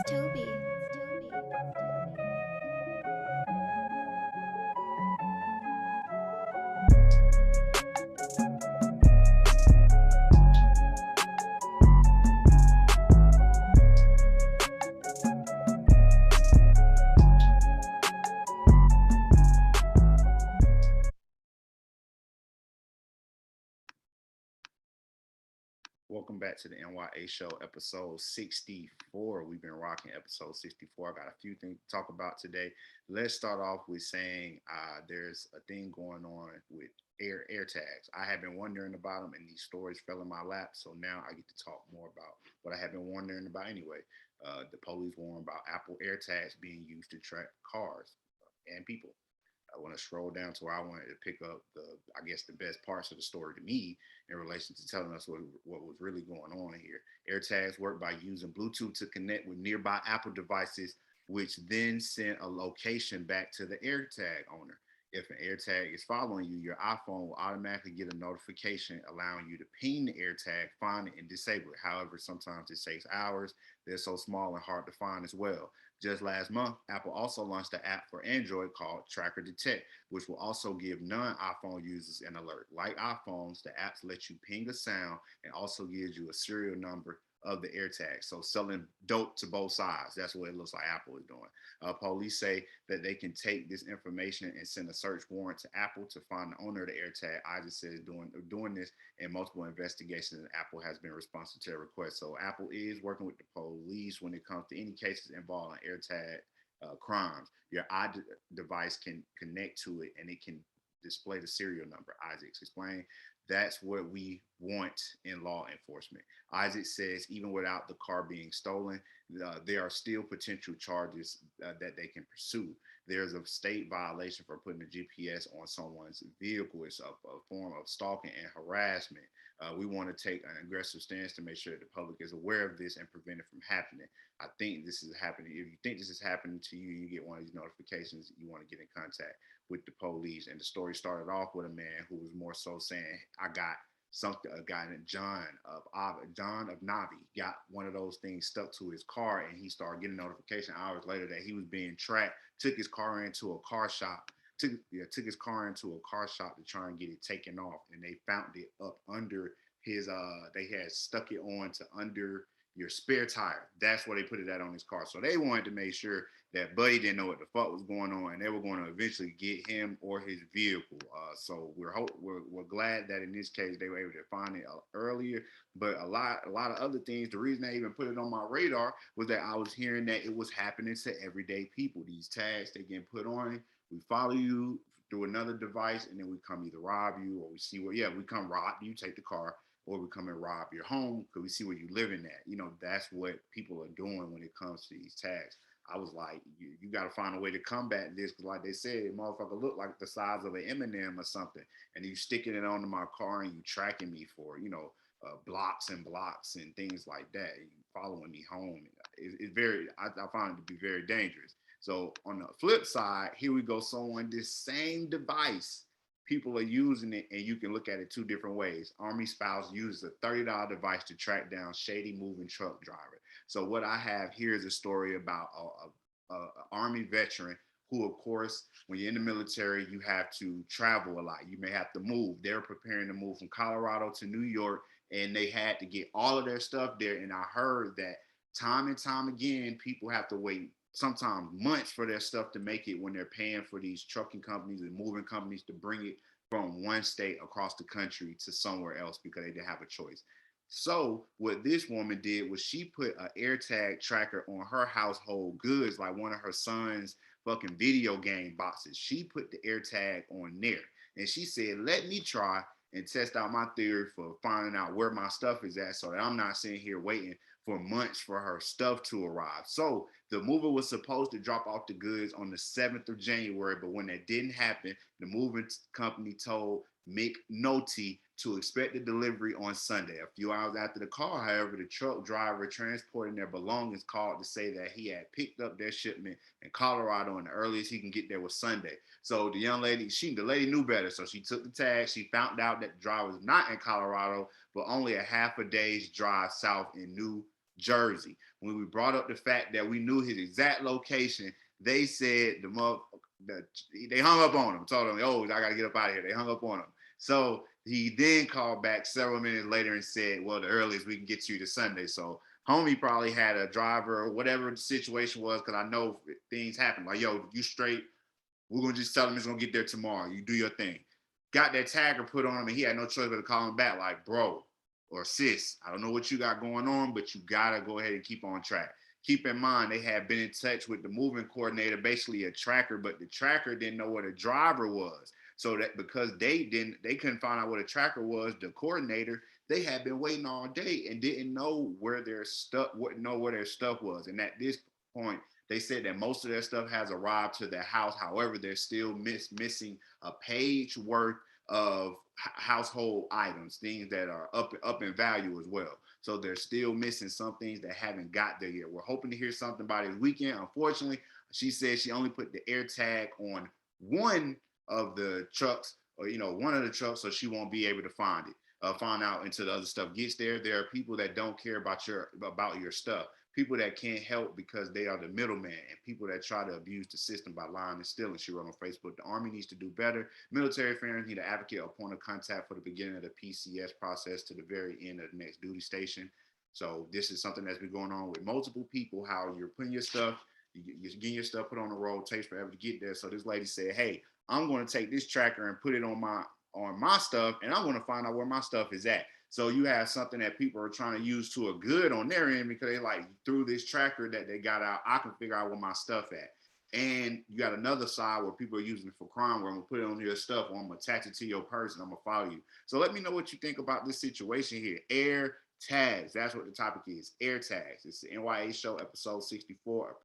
Toby. Welcome back to the N.y.a show, episode 64. We've been rocking episode 64. I got a few things to talk about today. Let's start off with saying there's a thing going on with AirTags. I have been wondering about them, and these stories fell in my lap. So now I get to talk more about what I have been wondering about anyway. The police warn about Apple AirTags being used to track cars and people. I want to scroll down to where I wanted to pick up I guess, the best parts of the story to me in relation to telling us what was really going on here. AirTags work by using Bluetooth to connect with nearby Apple devices, which then send a location back to the AirTag owner. If an AirTag is following you, your iPhone will automatically get a notification allowing you to ping the AirTag, find it, and disable it. However, sometimes it takes hours. They're so small and hard to find as well. Just last month, Apple also launched an app for Android called Tracker Detect, which will also give non-iPhone users an alert. Like iPhones, the apps let you ping a sound and also gives you a serial number of the AirTag. So selling dope to both sides. That's what it looks like Apple is doing. Police say that they can take this information and send a search warrant to Apple to find the owner of the AirTag. I just said doing this in multiple investigations, and Apple has been responsive to their request. So Apple is working with the police when it comes to any cases involving AirTag crimes. Your device can connect to it, and it can display the serial number. Isaacs explained that's what we want in law enforcement. Isaac says even without the car being stolen, there are still potential charges that they can pursue. There's a state violation for putting a GPS on someone's vehicle. It's a form of stalking and harassment. We want to take an aggressive stance to make sure that the public is aware of this and prevent it from happening. I think this is happening. If you think this is happening to you, you get one of these notifications, you want to get in contact with the police. And the story started off with a man who was more so saying, I got something, a guy named John of Navi got one of those things stuck to his car, and he started getting notification hours later that he was being tracked, took his car into a car shop, took his car into a car shop to try and get it taken off, and they found it up under his they had stuck it on to under your spare tire. That's where they put it at on his car. So they wanted to make sure that Buddy didn't know what the fuck was going on, and they were going to eventually get him or his vehicle. So we're glad that in this case they were able to find it earlier. But a lot of other things. The reason I even put it on my radar was that I was hearing that it was happening to everyday people. These tags they getting put on. We follow you through another device, and then we come either rob you or we see where we come rob you, take the car, or we come and rob your home because we see where you living at. That's what people are doing when it comes to these tags. I was like, you got to find a way to combat this because, like they said, motherfucker look like the size of an M&M or something, and you sticking it onto my car and you tracking me for blocks and blocks and things like that. You following me home. It's very, I find it to be very dangerous. So on the flip side, here we go. So on this same device, people are using it, and you can look at it two different ways. Army spouse uses a $30 device to track down shady moving truck driver. So what I have here is a story about a Army veteran who, of course, when you're in the military, you have to travel a lot. You may have to move. They're preparing to move from Colorado to New York, and they had to get all of their stuff there. And I heard that time and time again, people have to wait sometimes months for their stuff to make it when they're paying for these trucking companies and moving companies to bring it from one state across the country to somewhere else because they didn't have a choice. So what this woman did was she put an AirTag tracker on her household goods, like one of her son's fucking video game boxes. She put the AirTag on there, and she said, "Let me try and test out my theory for finding out where my stuff is at, so that I'm not sitting here waiting for months for her stuff to arrive." So the mover was supposed to drop off the goods on the 7th of January, but when that didn't happen, the moving company told Mick Noty to expect the delivery on Sunday. A few hours after the call, however, the truck driver transporting their belongings called to say that he had picked up their shipment in Colorado, and the earliest he can get there was Sunday. So the young lady, the lady knew better, so she took the tag. She found out that the driver was not in Colorado, but only a half a day's drive south in New Jersey. When we brought up the fact that we knew his exact location, they said they hung up on him. Told him, "Oh, I got to get up out of here." They hung up on him. So he then called back several minutes later and said, "Well, the earliest we can get you to Sunday." So homie probably had a driver or whatever the situation was, because I know things happen. Like, yo, you straight? We're gonna just tell him it's gonna get there tomorrow. You do your thing. Got that tagger put on him, and he had no choice but to call him back, like, bro or sis, I don't know what you got going on, but you gotta go ahead and keep on track. Keep in mind, they had been in touch with the moving coordinator, basically a tracker, but the tracker didn't know what a driver was. So that because they couldn't find out what a tracker was, the coordinator, they had been waiting all day and didn't know where their stuff, where their stuff was. And at this point, they said that most of their stuff has arrived to their house. However, they're still missing a page worth of household items, things that are up in value as well. So they're still missing some things that haven't got there yet. We're hoping to hear something by this weekend. Unfortunately, she said she only put the AirTag on one of the trucks, or one of the trucks, so she won't be able to find it. Find out until the other stuff gets there. There are people that don't care about your stuff, people that can't help because they are the middleman, and people that try to abuse the system by lying and stealing. She wrote on Facebook, the Army needs to do better. Military affairs need to advocate a point of contact for the beginning of the PCS process to the very end of the next duty station. So this is something that's been going on with multiple people, how you're putting your stuff, you're getting your stuff put on the road, it takes forever to get there. So this lady said, hey, I'm going to take this tracker and put it on my stuff, and I'm going to find out where my stuff is at. So you have something that people are trying to use to a good on their end, because they like, through this tracker that they got out, I can figure out where my stuff at. And you got another side where people are using it for crime, where I'm gonna put it on your stuff, or I'm gonna attach it to your person, I'm gonna follow you. So let me know what you think about this situation here. Air tags. That's what the topic is. Air tags. It's the N.y.a show, episode 64.